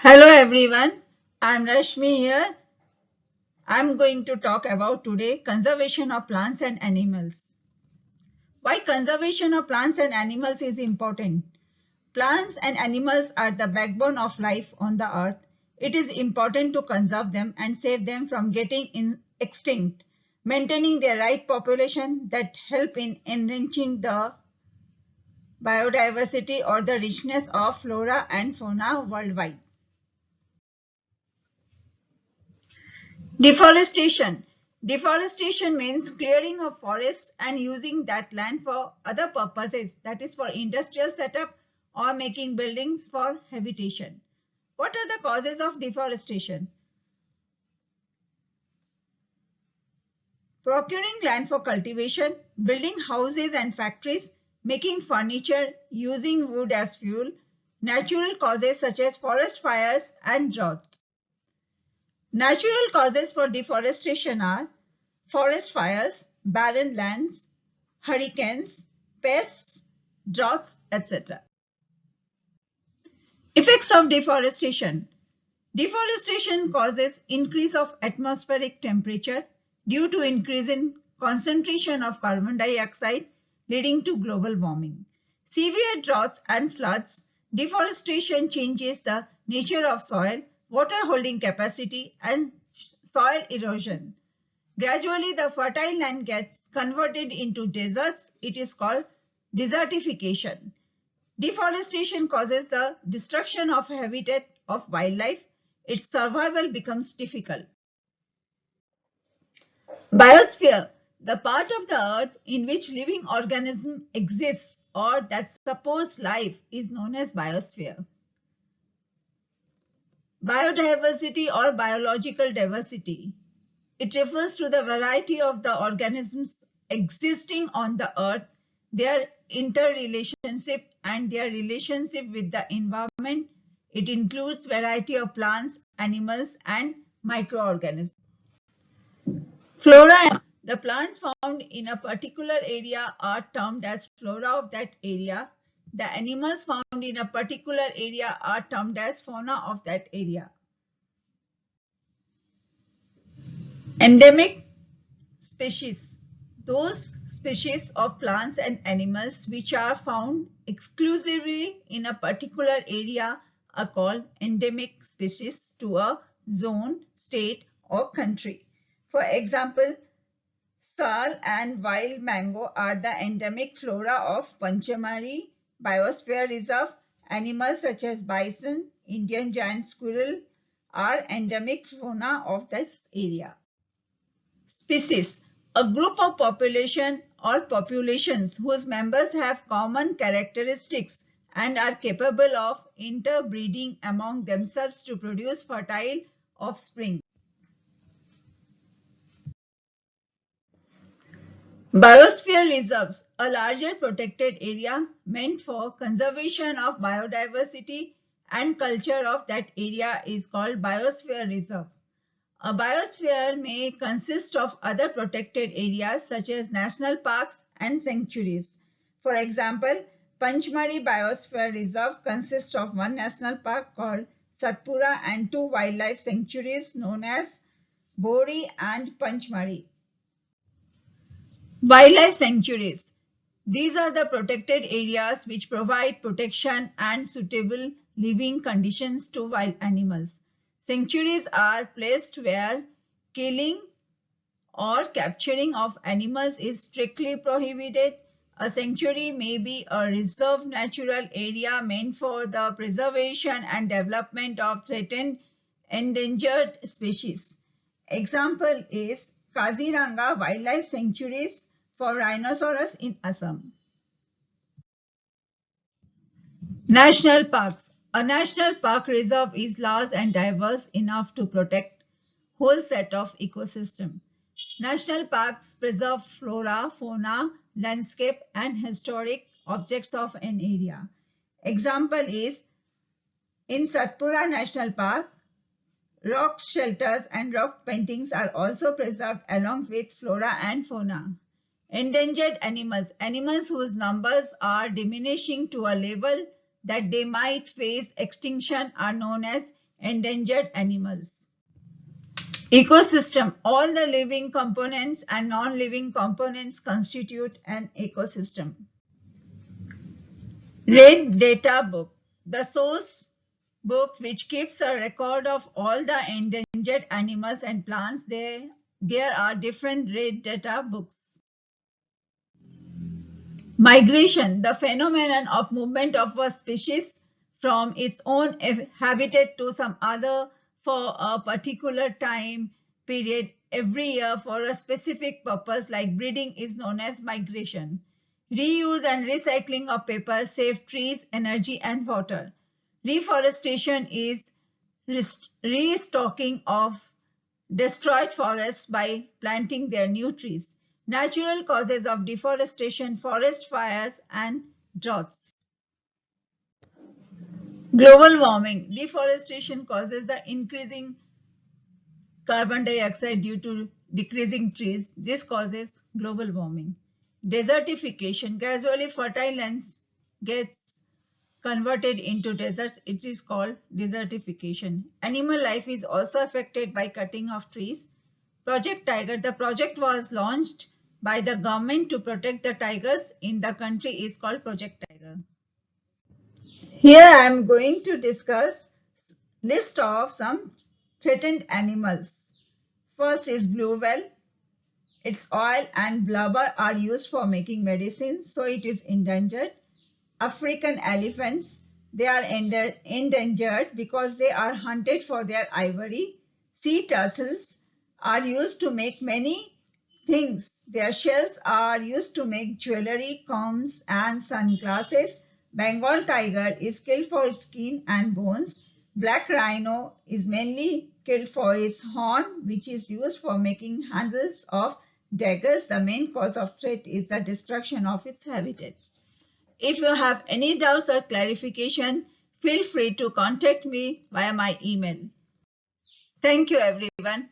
Hello everyone, I'm Rashmi here. I'm going to talk about today conservation of plants and animals. Why conservation of plants and animals is important. Plants and animals are the backbone of life on the earth. It is important to conserve them and save them from getting extinct, maintaining their right population that help in enriching the biodiversity or the richness of flora and fauna worldwide. Deforestation. Deforestation means clearing of forests and using that land for other purposes, that is for industrial setup or making buildings for habitation. What are the causes of deforestation? Procuring land for cultivation, building houses and factories, making furniture, using wood as fuel, natural causes such as forest fires and droughts. Natural causes for deforestation are forest fires, barren lands, hurricanes, pests, droughts, etc. Effects of deforestation. Deforestation causes increase of atmospheric temperature due to increase in concentration of carbon dioxide leading to global warming. Severe droughts and floods. Deforestation changes the nature of soil, water holding capacity and soil erosion. Gradually, the fertile land gets converted into deserts. It is called desertification. Deforestation causes the destruction of habitat of wildlife. Its survival becomes difficult. Biosphere, the part of the earth in which living organism exists or that supports life, is known as biosphere. Biodiversity or biological diversity. It refers to the variety of the organisms existing on the earth, their interrelationship and their relationship with the environment. It includes variety of plants, animals, and microorganisms. Flora. The plants found in a particular area are termed as flora of that area. The animals found in a particular area are termed as fauna of that area. Endemic species. Those species of plants and animals which are found exclusively in a particular area are called endemic species to a zone, state, or country. For example, sal and wild mango are the endemic flora of Panchamari Biosphere Reserve. Animals such as bison, Indian giant squirrel are endemic fauna of this area. Species, a group of population or populations whose members have common characteristics and are capable of interbreeding among themselves to produce fertile offspring. Biosphere reserves, a larger protected area meant for conservation of biodiversity and culture of that area is called biosphere reserve. A biosphere may consist of other protected areas such as national parks and sanctuaries. For example, Panchmari Biosphere Reserve consists of one national park called Satpura and two wildlife sanctuaries known as Bori and Panchmari. Wildlife sanctuaries. These are the protected areas which provide protection and suitable living conditions to wild animals. Sanctuaries are placed where killing or capturing of animals is strictly prohibited. A sanctuary may be a reserved natural area meant for the preservation and development of threatened endangered species. Example is Kaziranga Wildlife Sanctuaries for rhinoceros in Assam. National parks. A national park reserve is large and diverse enough to protect whole set of ecosystem. National parks preserve flora, fauna, landscape, and historic objects of an area. Example is in Satpura National Park, rock shelters and rock paintings are also preserved along with flora and fauna. Endangered animals. Animals whose numbers are diminishing to a level that they might face extinction are known as endangered animals. Ecosystem. All the living components and non-living components constitute an ecosystem. Red Data Book. The source book which keeps a record of all the endangered animals and plants. There are different red data books. Migration, the phenomenon of movement of a species from its own habitat to some other for a particular time period every year for a specific purpose like breeding is known as migration. Reuse and recycling of paper save trees, energy and water. Reforestation is restocking of destroyed forests by planting their new trees. Natural causes of deforestation, forest fires and droughts. Global warming. Deforestation causes the increasing carbon dioxide due to decreasing trees. This causes global warming. Desertification. Gradually fertile lands gets converted into deserts. It is called desertification. Animal life is also affected by cutting of trees. Project Tiger. The project was launched by the government to protect the tigers in the country is called Project Tiger. Here I am going to discuss list of some threatened animals. First is blue whale. Its oil and blubber are used for making medicines, so it is endangered. African elephants, they are endangered because they are hunted for their ivory. Sea turtles are used to make many things. Their shells are used to make jewelry, combs and sunglasses. Bengal tiger is killed for its skin and bones. Black rhino is mainly killed for its horn, which is used for making handles of daggers. The main cause of threat is the destruction of its habitats. If you have any doubts or clarification, feel free to contact me via my email. Thank you, everyone.